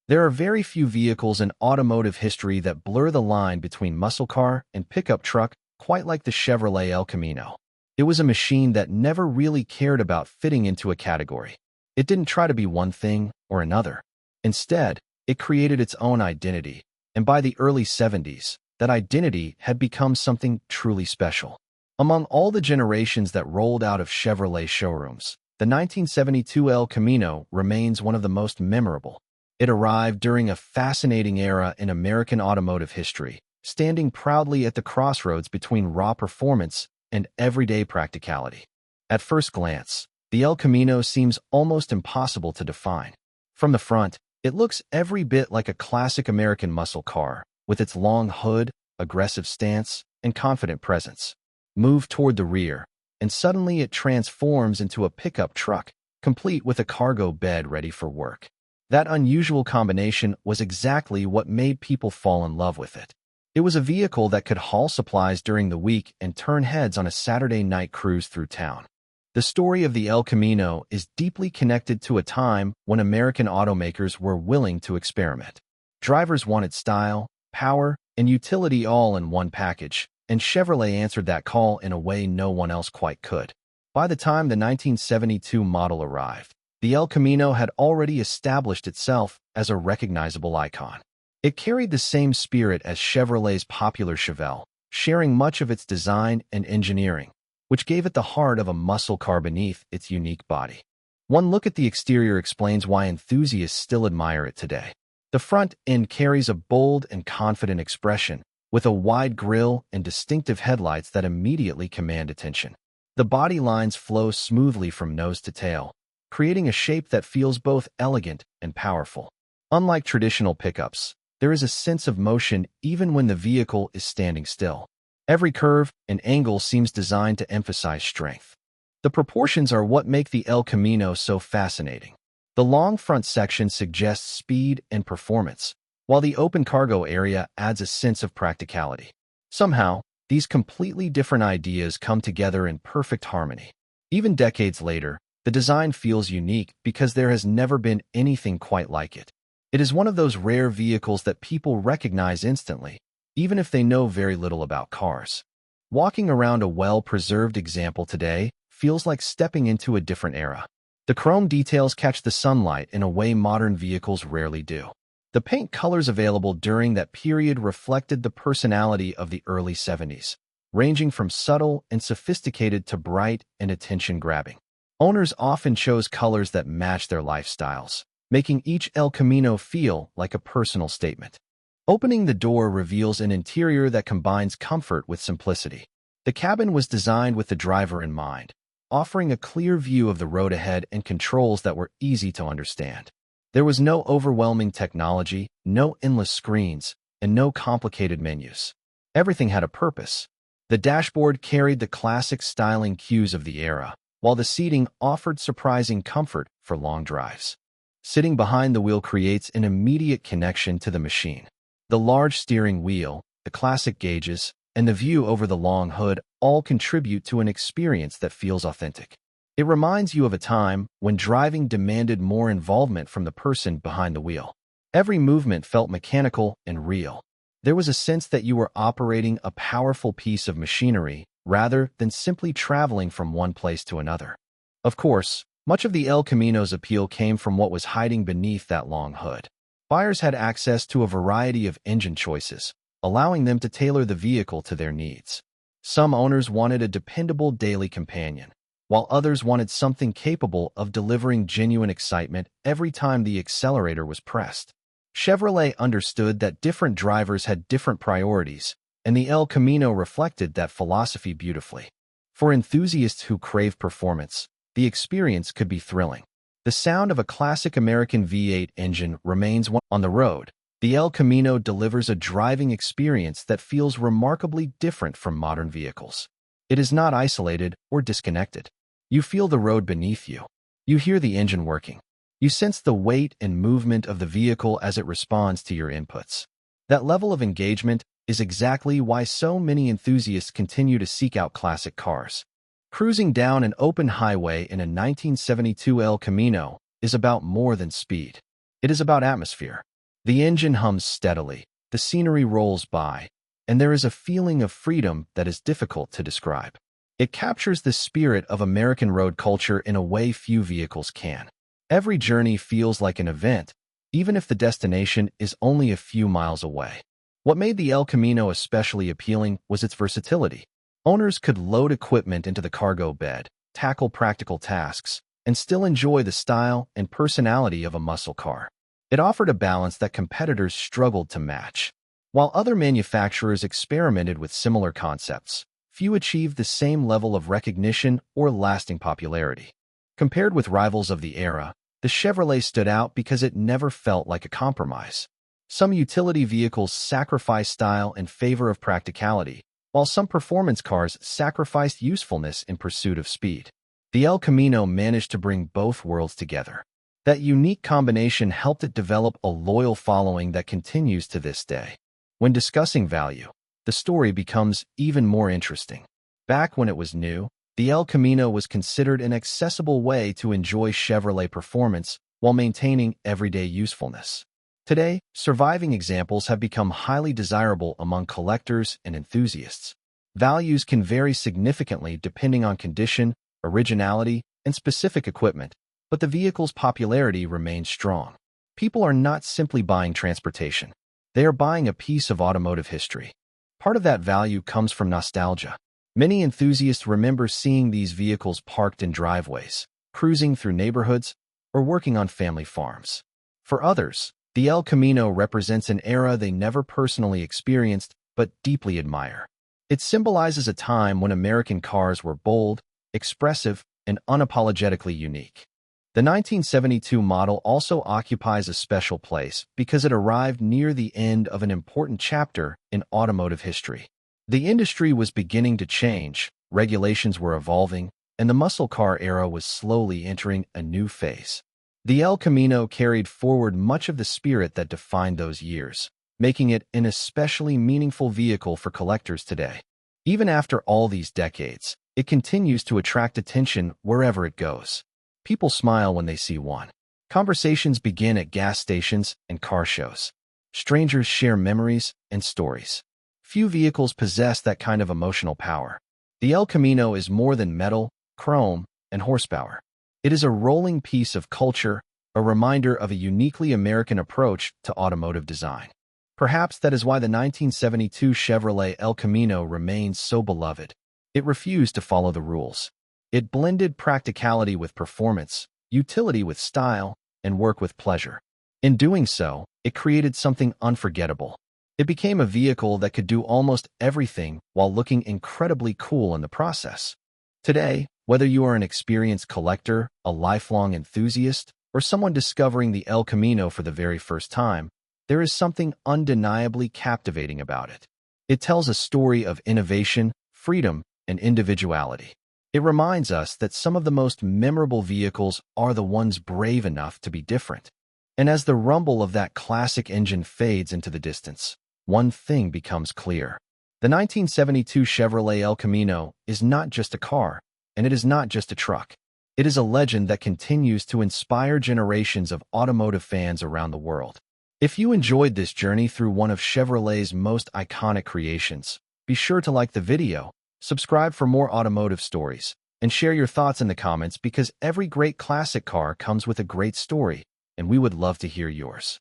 There are very few vehicles in automotive history that blur the line between muscle car and pickup truck quite like the Chevrolet El Camino. It was a machine that never really cared about fitting into a category. It didn't try to be one thing or another. Instead, it created its own identity, and by the early 70s, that identity had become something truly special. Among all the generations that rolled out of Chevrolet showrooms, the 1972 El Camino remains one of the most memorable. It arrived during a fascinating era in American automotive history, standing proudly at the crossroads between raw performance and everyday practicality. At first glance, the El Camino seems almost impossible to define. From the front, it looks every bit like a classic American muscle car, with its long hood, aggressive stance, and confident presence. Move toward the rear, and suddenly it transforms into a pickup truck, complete with a cargo bed ready for work. That unusual combination was exactly what made people fall in love with it. It was a vehicle that could haul supplies during the week and turn heads on a Saturday night cruise through town. The story of the El Camino is deeply connected to a time when American automakers were willing to experiment. Drivers wanted style, power, and utility all in one package, and Chevrolet answered that call in a way no one else quite could. By the time the 1972 model arrived, the El Camino had already established itself as a recognizable icon. It carried the same spirit as Chevrolet's popular Chevelle, sharing much of its design and engineering, which gave it the heart of a muscle car beneath its unique body. One look at the exterior explains why enthusiasts still admire it today. The front end carries a bold and confident expression, with a wide grille and distinctive headlights that immediately command attention. The body lines flow smoothly from nose to tail, creating a shape that feels both elegant and powerful. Unlike traditional pickups, there is a sense of motion even when the vehicle is standing still. Every curve and angle seems designed to emphasize strength. The proportions are what make the El Camino so fascinating. The long front section suggests speed and performance, while the open cargo area adds a sense of practicality. Somehow, these completely different ideas come together in perfect harmony. Even decades later, the design feels unique because there has never been anything quite like it. It is one of those rare vehicles that people recognize instantly, even if they know very little about cars. Walking around a well-preserved example today feels like stepping into a different era. The chrome details catch the sunlight in a way modern vehicles rarely do. The paint colors available during that period reflected the personality of the early 70s, ranging from subtle and sophisticated to bright and attention-grabbing. Owners often chose colors that matched their lifestyles, making each El Camino feel like a personal statement. Opening the door reveals an interior that combines comfort with simplicity. The cabin was designed with the driver in mind, offering a clear view of the road ahead and controls that were easy to understand. There was no overwhelming technology, no endless screens, and no complicated menus. Everything had a purpose. The dashboard carried the classic styling cues of the era, while the seating offered surprising comfort for long drives. Sitting behind the wheel creates an immediate connection to the machine. The large steering wheel, the classic gauges, and the view over the long hood all contribute to an experience that feels authentic. It reminds you of a time when driving demanded more involvement from the person behind the wheel. Every movement felt mechanical and real. There was a sense that you were operating a powerful piece of machinery rather than simply traveling from one place to another. Of course, much of the El Camino's appeal came from what was hiding beneath that long hood. Buyers had access to a variety of engine choices, allowing them to tailor the vehicle to their needs. Some owners wanted a dependable daily companion, while others wanted something capable of delivering genuine excitement every time the accelerator was pressed. Chevrolet understood that different drivers had different priorities, and the El Camino reflected that philosophy beautifully. For enthusiasts who crave performance, the experience could be thrilling. The sound of a classic American V8 engine remains one on the road. The El Camino delivers a driving experience that feels remarkably different from modern vehicles. It is not isolated or disconnected. You feel the road beneath you. You hear the engine working. You sense the weight and movement of the vehicle as it responds to your inputs. That level of engagement is exactly why so many enthusiasts continue to seek out classic cars. Cruising down an open highway in a 1972 El Camino is about more than speed. It is about atmosphere. The engine hums steadily, the scenery rolls by, and there is a feeling of freedom that is difficult to describe. It captures the spirit of American road culture in a way few vehicles can. Every journey feels like an event, even if the destination is only a few miles away. What made the El Camino especially appealing was its versatility. Owners could load equipment into the cargo bed, tackle practical tasks, and still enjoy the style and personality of a muscle car. It offered a balance that competitors struggled to match. While other manufacturers experimented with similar concepts, few achieved the same level of recognition or lasting popularity. Compared with rivals of the era, the Chevrolet stood out because it never felt like a compromise. Some utility vehicles sacrificed style in favor of practicality, while some performance cars sacrificed usefulness in pursuit of speed. The El Camino managed to bring both worlds together. That unique combination helped it develop a loyal following that continues to this day. When discussing value, the story becomes even more interesting. Back when it was new, the El Camino was considered an accessible way to enjoy Chevrolet performance while maintaining everyday usefulness. Today, surviving examples have become highly desirable among collectors and enthusiasts. Values can vary significantly depending on condition, originality, and specific equipment, but the vehicle's popularity remains strong. People are not simply buying transportation. They are buying a piece of automotive history. Part of that value comes from nostalgia. Many enthusiasts remember seeing these vehicles parked in driveways, cruising through neighborhoods, or working on family farms. For others, the El Camino represents an era they never personally experienced but deeply admire. It symbolizes a time when American cars were bold, expressive, and unapologetically unique. The 1972 model also occupies a special place because it arrived near the end of an important chapter in automotive history. The industry was beginning to change, regulations were evolving, and the muscle car era was slowly entering a new phase. The El Camino carried forward much of the spirit that defined those years, making it an especially meaningful vehicle for collectors today. Even after all these decades, it continues to attract attention wherever it goes. People smile when they see one. Conversations begin at gas stations and car shows. Strangers share memories and stories. Few vehicles possess that kind of emotional power. The El Camino is more than metal, chrome, and horsepower. It is a rolling piece of culture, a reminder of a uniquely American approach to automotive design. Perhaps that is why the 1972 Chevrolet El Camino remains so beloved. It refused to follow the rules. It blended practicality with performance, utility with style, and work with pleasure. In doing so, it created something unforgettable. It became a vehicle that could do almost everything while looking incredibly cool in the process. Today, whether you are an experienced collector, a lifelong enthusiast, or someone discovering the El Camino for the very first time, there is something undeniably captivating about it. It tells a story of innovation, freedom, and individuality. It reminds us that some of the most memorable vehicles are the ones brave enough to be different. And as the rumble of that classic engine fades into the distance, one thing becomes clear. The 1972 Chevrolet El Camino is not just a car, and it is not just a truck. It is a legend that continues to inspire generations of automotive fans around the world. If you enjoyed this journey through one of Chevrolet's most iconic creations, be sure to like the video, subscribe for more automotive stories, and share your thoughts in the comments because every great classic car comes with a great story, and we would love to hear yours.